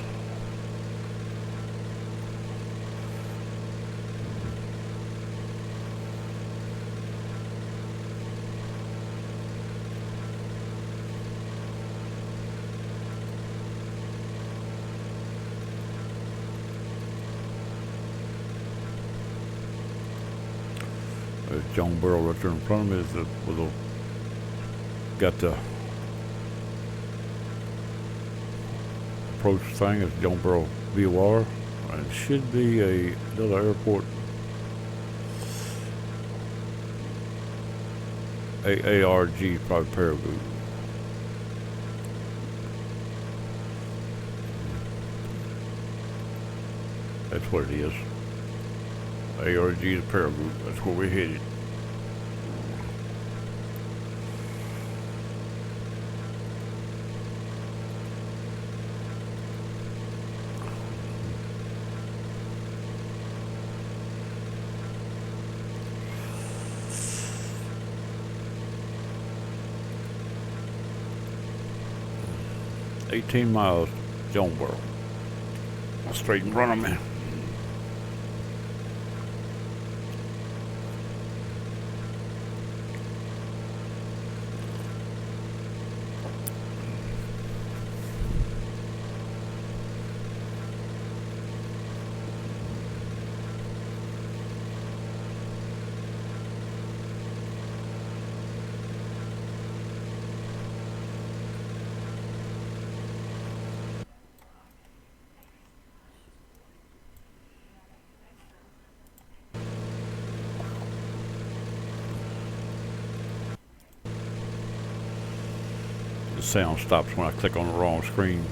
There's Jonesboro right there in front of me. Is got the approach thing. It's Jonesboro VOR. And it should be another airport. ARG, probably Paraguay. That's what it is. ARG to Paraguay. That's where we're headed. $18 miles, Jonesboro. Straight in front of me. The sound stops when I click on the wrong screen.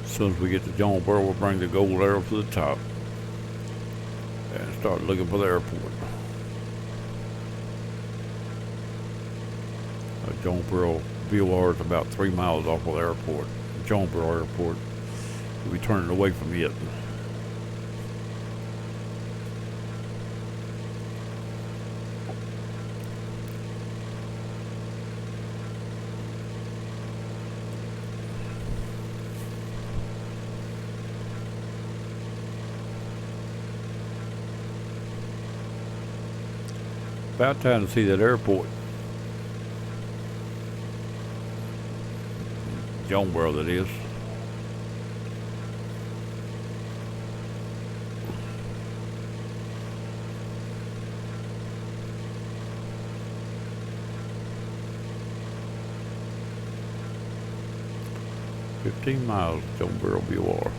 As soon as we get to Jonesboro, we'll bring the gold arrow to the top and start looking for the airport. Jonesboro VOR is about 3 miles off of the airport. Jonesboro Airport. We'll be turning away from it. About time to see that airport. Jonesboro, that is. "15 miles, Jonesboro VOR.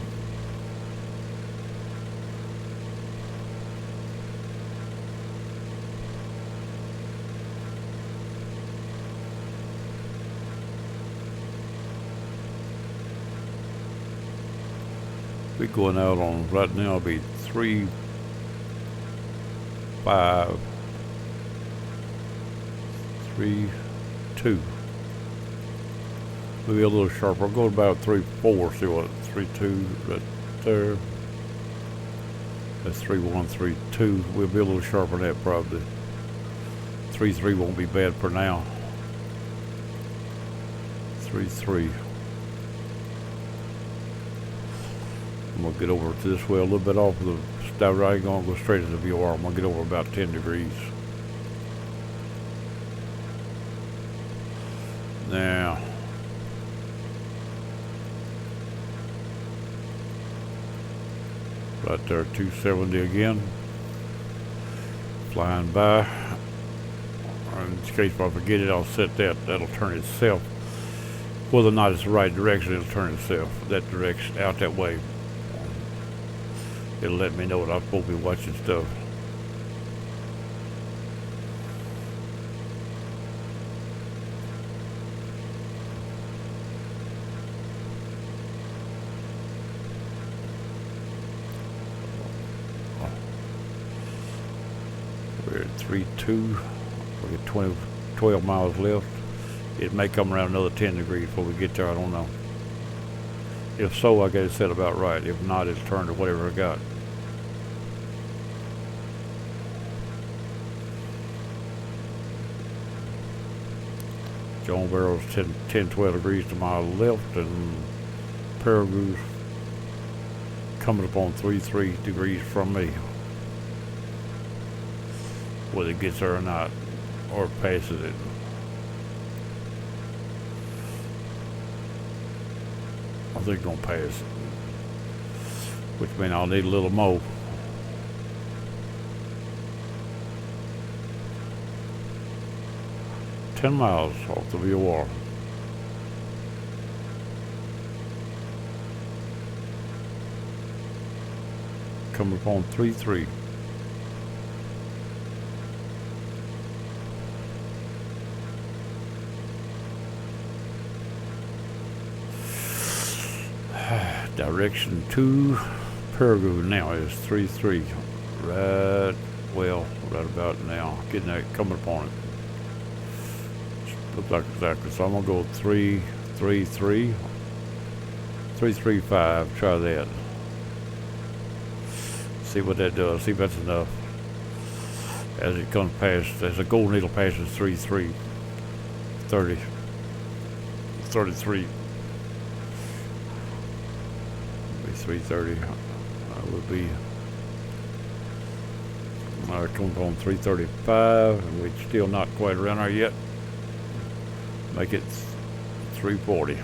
We're going out on right now. It'll be 3, 5, 3, 2. Maybe a little sharper. I'll go about 3, 4. See what 3, 2 right there. That's 3, 1, 3, 2. We'll be a little sharper than that probably. 3, 3 won't be bad for now. 3, 3. I'm gonna get over to this way a little bit off of the stop. I ain't gonna go straight to the VOR. I'm gonna get over about 10 degrees. Now, right there, 270 again. Flying by. In case if I forget it, I'll set that. That'll turn itself. Whether or not it's the right direction, it'll turn itself that direction, out that way. It'll let me know that I'm supposed to be watching stuff. We're at 3-2. We got 12 miles left. It may come around another 10 degrees before we get there. I don't know. If so, I got it set about right. If not, it's turned to whatever I got. Jonesboro's 10, 12 degrees to my left, and Paraguay's coming up on 3 degrees from me. Whether it gets there or not, or passes it. I think it's gonna pass it, which means I'll need a little more. "10 miles off the VOR. Coming upon 3-3. Direction to Paraguay now is 3-3. Right about now. Getting that, coming upon it. Looks like exactly. So I'm gonna go 3-3-3. 3-3-5. Try that. See what that does. See if that's enough. As it comes past, as the gold needle passes 3-3, 30, 33. 330. I would be coming on 335, and we're still not quite around there yet. Make it 340.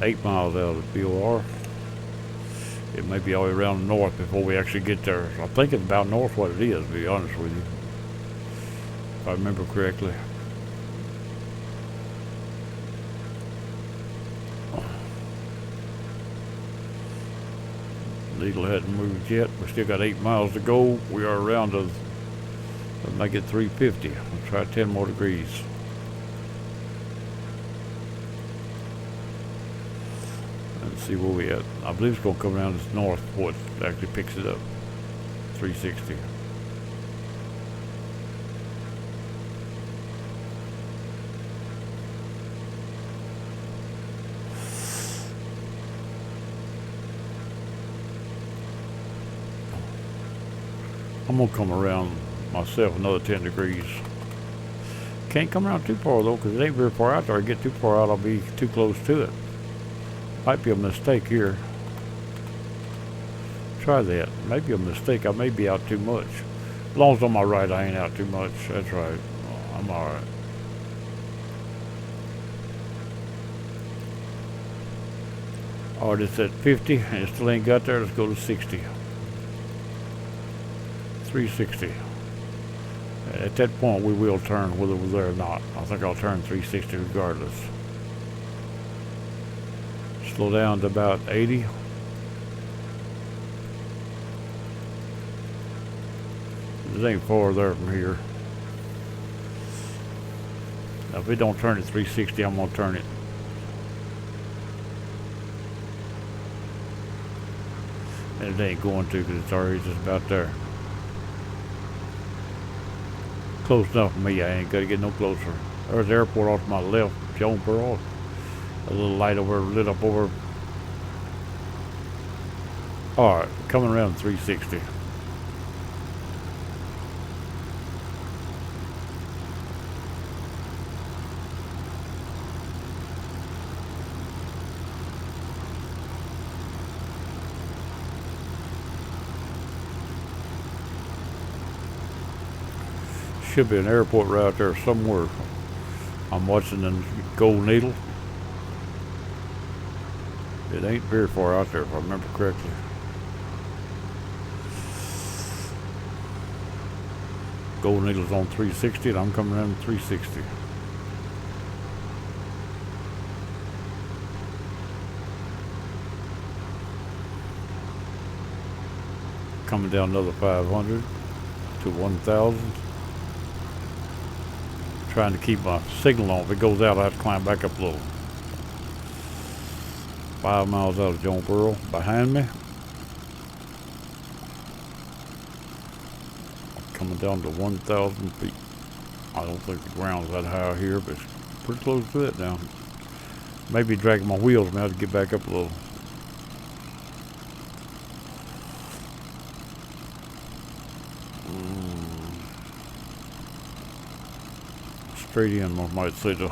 "8 miles out of the VOR. It may be all the way around north before we actually get there. I think it's about north what it is, to be honest with you, if I remember correctly. Needle hadn't moved yet. We still got 8 miles to go. We are around to make it 350. We'll try 10 more degrees. Let's see where we at. I believe it's going to come around this north before it actually picks it up. 360. I'm going to come around myself another 10 degrees. Can't come around too far though, because it ain't very far out there. I get too far out, I'll be too close to it. Might be a mistake here. Try that. Maybe a mistake. I may be out too much. As long as on my right, I ain't out too much. That's right. I'm alright. Alright, it's at 50, and it still ain't got there. Let's go to 60. 360. At that point, we will turn whether we're there or not. I think I'll turn 360 regardless. Slow down to about 80. It ain't far there from here. Now, if it don't turn at 360, I'm gonna turn it. And it ain't going to, because it's already just about there. Close enough for me. I ain't got to get no closer. There's the airport off to my left, Jonesboro. A little light over, lit up over. Alright, coming around 360. Should be an airport right out there somewhere. I'm watching the Gold Needle. It ain't very far out there if I remember correctly. Gold Needle's on 360 and I'm coming around 360. Coming down another 500 to 1,000. Trying to keep my signal on. If it goes out, I have to climb back up a little. 5 miles out of Jonesboro. Behind me. Coming down to 1,000 feet. I don't think the ground's that high here, but it's pretty close to it now. Maybe dragging my wheels now to get back up a little. Straight in, I might say the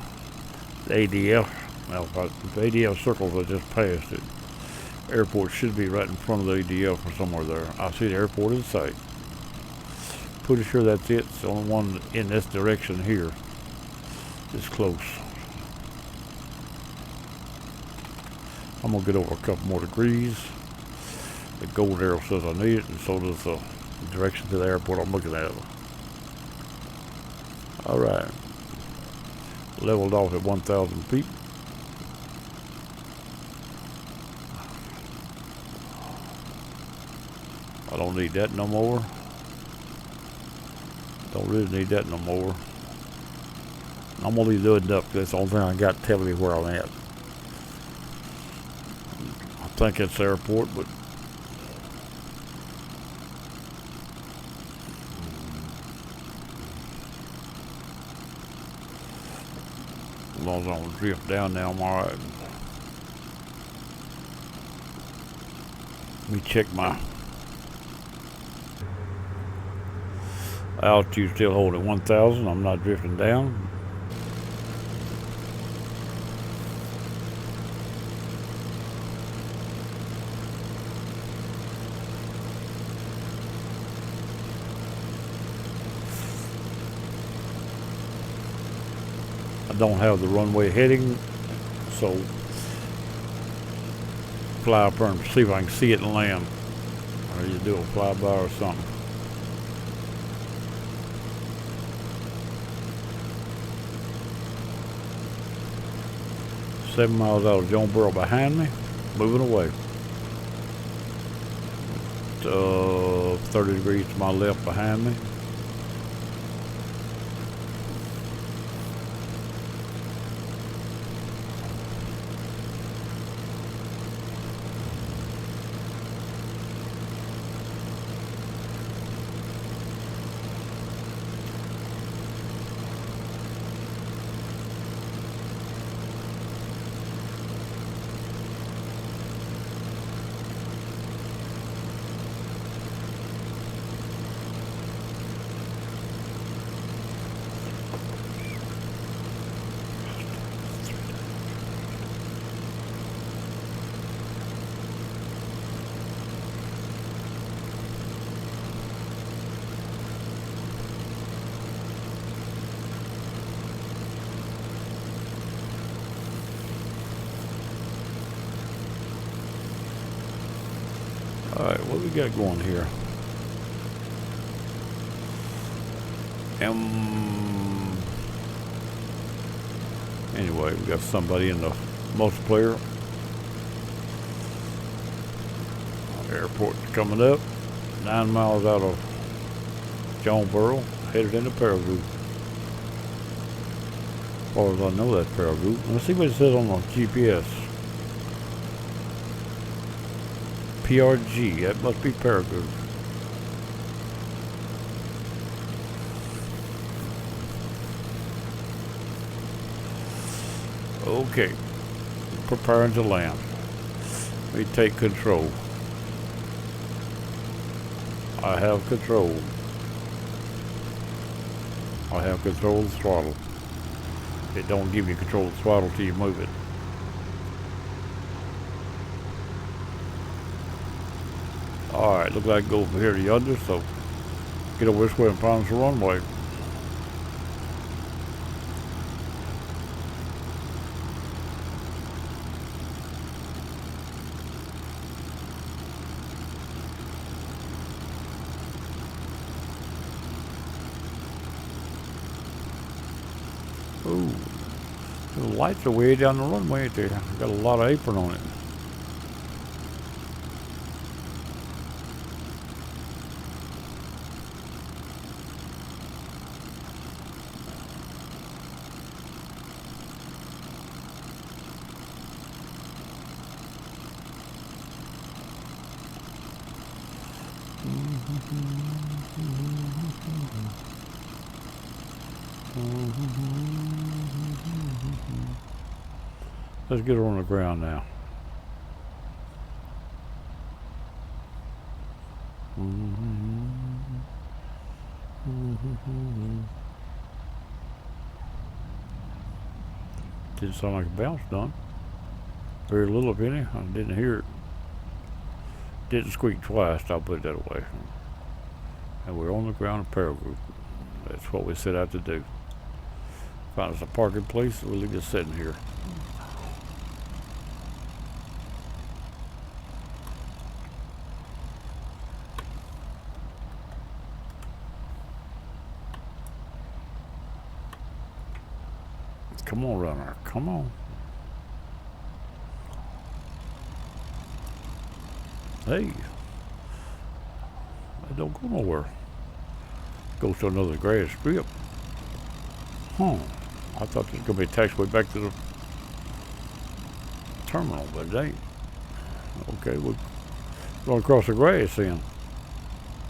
ADF. Well, the ADF circles I just passed it. Airport should be right in front of the ADF or somewhere there. I see the airport in sight. Pretty sure that's it. It's the only one in this direction here. It's close. I'm gonna get over a couple more degrees. The gold arrow says I need it, and so does the direction to the airport I'm looking at. All right. Leveled off at 1,000 feet. I don't need that no more. Don't really need that no more. I'm gonna leave it up because that's the only thing I got telling me where I'm at. I think it's the airport, but as long as I don't drift down now, I'm alright. Let me check my altitude. Still holding 1,000. I'm not drifting down. I don't have the runway heading, so fly up there and see if I can see it and land. Or you do a flyby or something. "7 miles out of Jonesboro behind me, moving away. 30 degrees to my left behind me. Alright, what we got going here? Anyway, we got somebody in the multiplayer. Airport coming up. 9 miles out of Jonesboro, headed into Paragould. As far as I know, that's Paragould. Let's see what it says on the GPS. PRG, that must be Paragould. Okay, preparing to land. We take control. I have control. I have control of the throttle. It don't give you control of the throttle till you move it. Alright, look like I go from here to yonder, so get over this way and find us a runway. Ooh, the lights are way down the runway right there. Got a lot of apron on it. Let's get her on the ground now. Didn't sound like a bounce done. Very little of any. I didn't hear it. Didn't squeak twice, I'll put it that way. And we're on the ground in Paragould. That's what we set out to do. Find us a parking place, we'll leave it sitting here. Come on, runner, come on. Hey, I don't go nowhere. Goes to another grass strip. Huh. I thought there was going to be a taxiway back to the terminal, but it ain't. Okay, we're going across the grass then.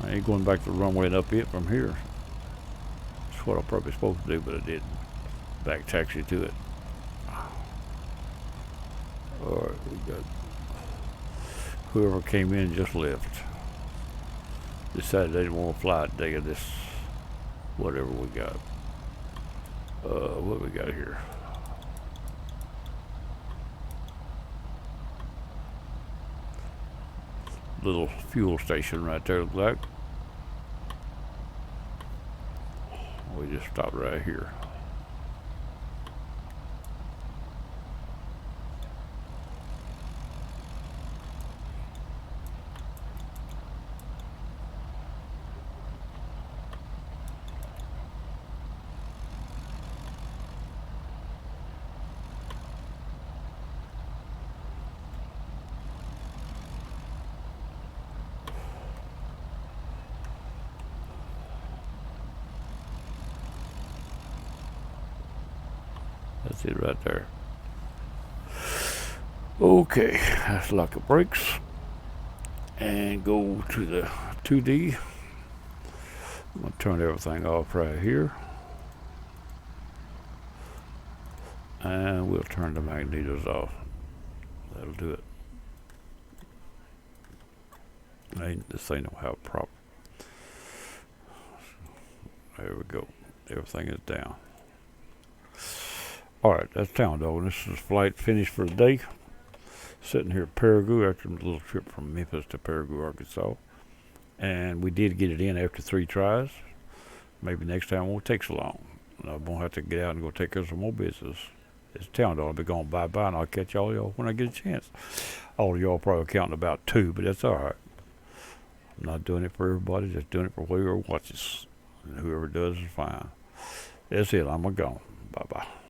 I ain't going back to the runway and up it from here. That's what I'm probably supposed to do, but I didn't. Back taxi to it. Alright, we got whoever came in just left. Decided they didn't want to fly today of this whatever we got. What we got here? Little fuel station right there, look like. We just stopped right here. That's it right there. Okay, let's lock the brakes and go to the 2D. I'm going to turn everything off right here. And we'll turn the magnetos off. That'll do it. This thing don't have a prop. There we go. Everything is down. Alright, that's Town Dog. This is flight finished for the day. Sitting here at Paraguay after a little trip from Memphis to Paraguay, Arkansas. And we did get it in after 3 tries. Maybe next time it won't take so long. I won't have to get out and go take care of some more business. It's Town Dog. I'll be going bye-bye, and I'll catch all y'all when I get a chance. All of y'all probably counting about 2, but that's alright. I'm not doing it for everybody, just doing it for whoever watches. And whoever does is fine. That's it. I'm gone. Bye-bye.